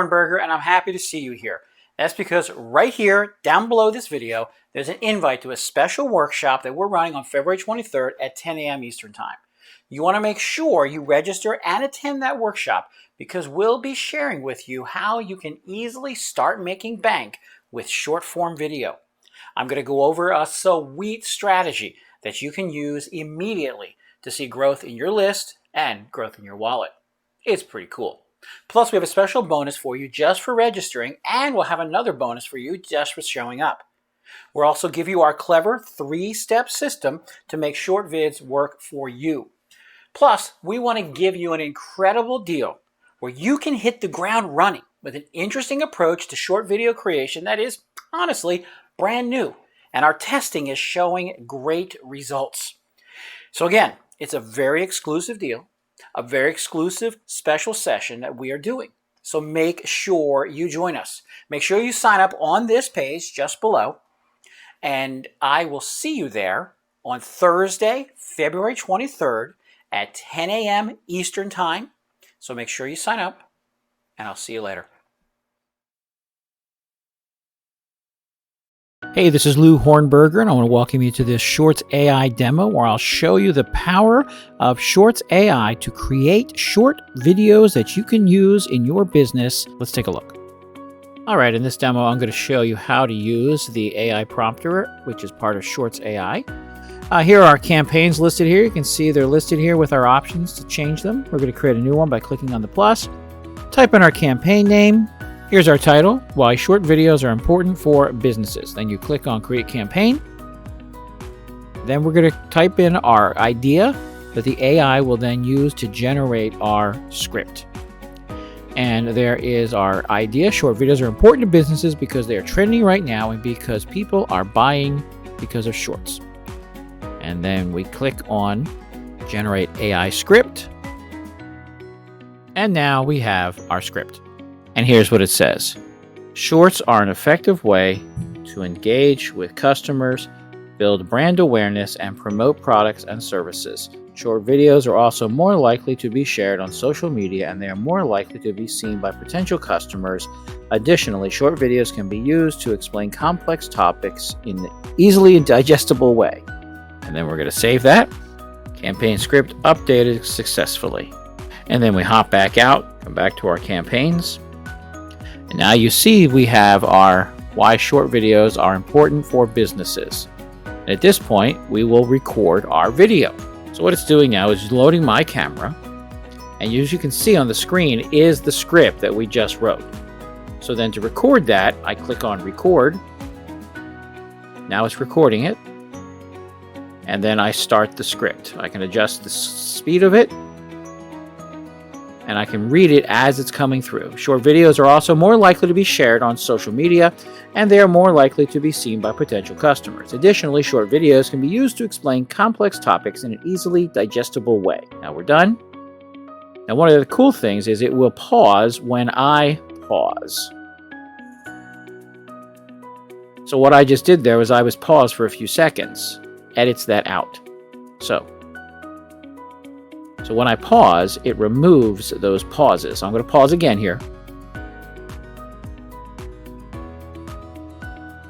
Hornberger, and I'm happy to see you here. That's because right here, down below this video, there's an invite to a special workshop that we're running on February 23rd at 10 a.m. Eastern Time. You want to make sure you register and attend that workshop because we'll be sharing with you how you can easily start making bank with short form video. I'm going to go over a sweet strategy that you can use immediately to see growth in your list and growth in your wallet. It's pretty cool. Plus, we have a special bonus for you just for registering, and we'll have another bonus for you just for showing up. We'll also give you our clever 3-step system to make short vids work for you. Plus, we want to give you an incredible deal where you can hit the ground running with an interesting approach to short video creation that is, honestly, brand new. And our testing is showing great results. So again, it's a very exclusive deal, a very exclusive special session that we are doing. So make sure you join us. Make sure you sign up on this page just below. And I will see you there on Thursday, February 23rd at 10 a.m. Eastern Time. So make sure you sign up, and I'll see you later. Hey, this is Lou Hornberger, and I want to welcome you to this ShortsAI demo where I'll show you the power of ShortsAI to create short videos that you can use in your business. Let's take a look. All right, in this demo, I'm going to show you how to use the AI prompter, which is part of ShortsAI. Here are our campaigns listed here. You can see they're listed here with our options to change them. We're going to create a new one by clicking on the plus. Type in our campaign name. Here's our title, Why Short Videos Are Important for Businesses. Then you click on Create Campaign. Then we're going to type in our idea that the AI will then use to generate our script. And there is our idea. Short videos are important to businesses because they are trending right now and because people are buying because of shorts. And then we click on Generate AI Script. And now we have our script. And here's what it says. Shorts are an effective way to engage with customers, build brand awareness, and promote products and services. Short videos are also more likely to be shared on social media, and they are more likely to be seen by potential customers. Additionally, short videos can be used to explain complex topics in an easily digestible way. And then we're going to save that. Campaign script updated successfully. And then we hop back out, come back to our campaigns. And now you see we have our why short videos are important for businesses. And at this point, we will record our video. So what it's doing now is loading my camera. And as you can see on the screen is the script that we just wrote. So then to record that, I click on record. Now it's recording it. And then I start the script. I can adjust the speed of it. And I can read it as it's coming through. Short videos are also more likely to be shared on social media, and they are more likely to be seen by potential customers. Additionally, short videos can be used to explain complex topics in an easily digestible way. Now we're done. Now one of the cool things is it will pause when I pause. So what I just did there was I was paused for a few seconds. Edits that out. So when I pause, it removes those pauses. So I'm going to pause again here.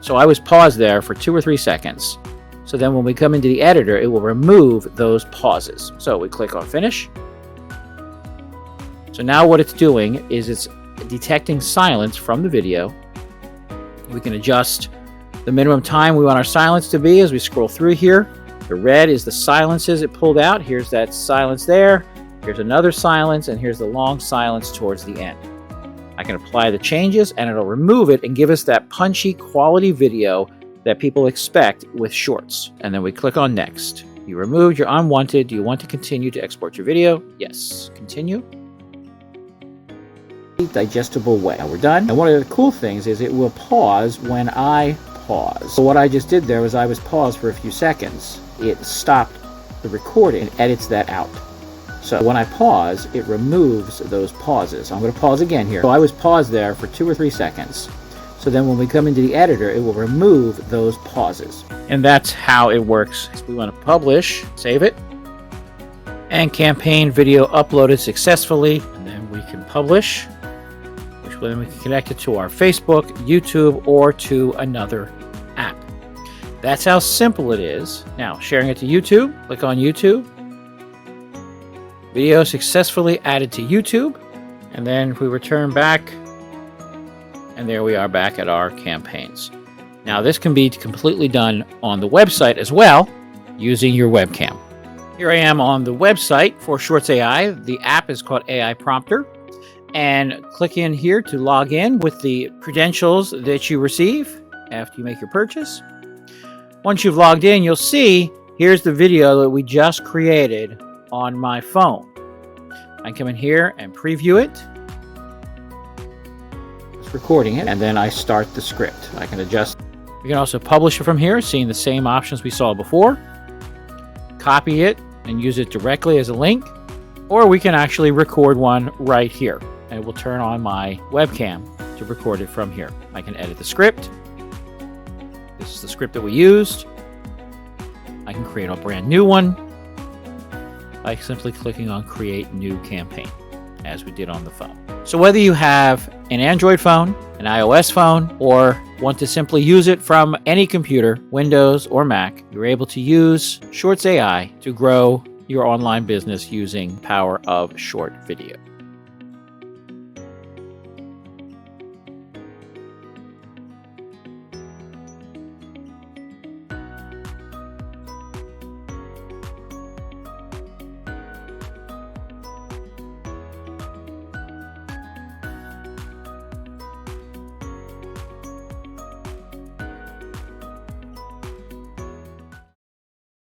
So I was paused there for 2 or 3 seconds. So then when we come into the editor, it will remove those pauses. So we click on Finish. So now what it's doing is it's detecting silence from the video. We can adjust the minimum time we want our silence to be as we scroll through here. The red is the silences it pulled out. Here's that silence there. Here's another silence, and here's the long silence towards the end. I can apply the changes, and it'll remove it and give us that punchy quality video that people expect with shorts. And then we click on Next. You removed your unwanted. Do you want to continue to export your video? Yes. Continue. Digestible way. Now we're done. And one of the cool things is it will pause when I pause. So what I just did there was I was paused for a few seconds. It stopped the recording and edits that out. So when I pause, it removes those pauses. I'm going to pause again here. So I was paused there for 2 or 3 seconds. So then when we come into the editor, it will remove those pauses. And that's how it works. We want to publish, save it, and campaign video uploaded successfully. And then we can publish, which then we can connect it to our Facebook, YouTube, or to another app. That's how simple it is. Now, sharing it to YouTube, click on YouTube. Video successfully added to YouTube. And then we return back, and there we are back at our campaigns. Now, this can be completely done on the website as well using your webcam. Here I am on the website for ShortsAI. The app is called AI Prompter. And click in here to log in with the credentials that you receive after you make your purchase. Once you've logged in, you'll see here's the video that we just created on my phone. I come in here and preview it. It's recording it, and then I start the script. I can adjust. We can also publish it from here, seeing the same options we saw before. Copy it and use it directly as a link, or we can actually record one right here, and it will turn on my webcam to record it from here. I can edit the script. This is the script that we used. I can create a brand new one by simply clicking on Create New Campaign, as we did on the phone. So whether you have an Android phone, an iOS phone, or want to simply use it from any computer, Windows or Mac, you're able to use ShortsAI to grow your online business using power of short video.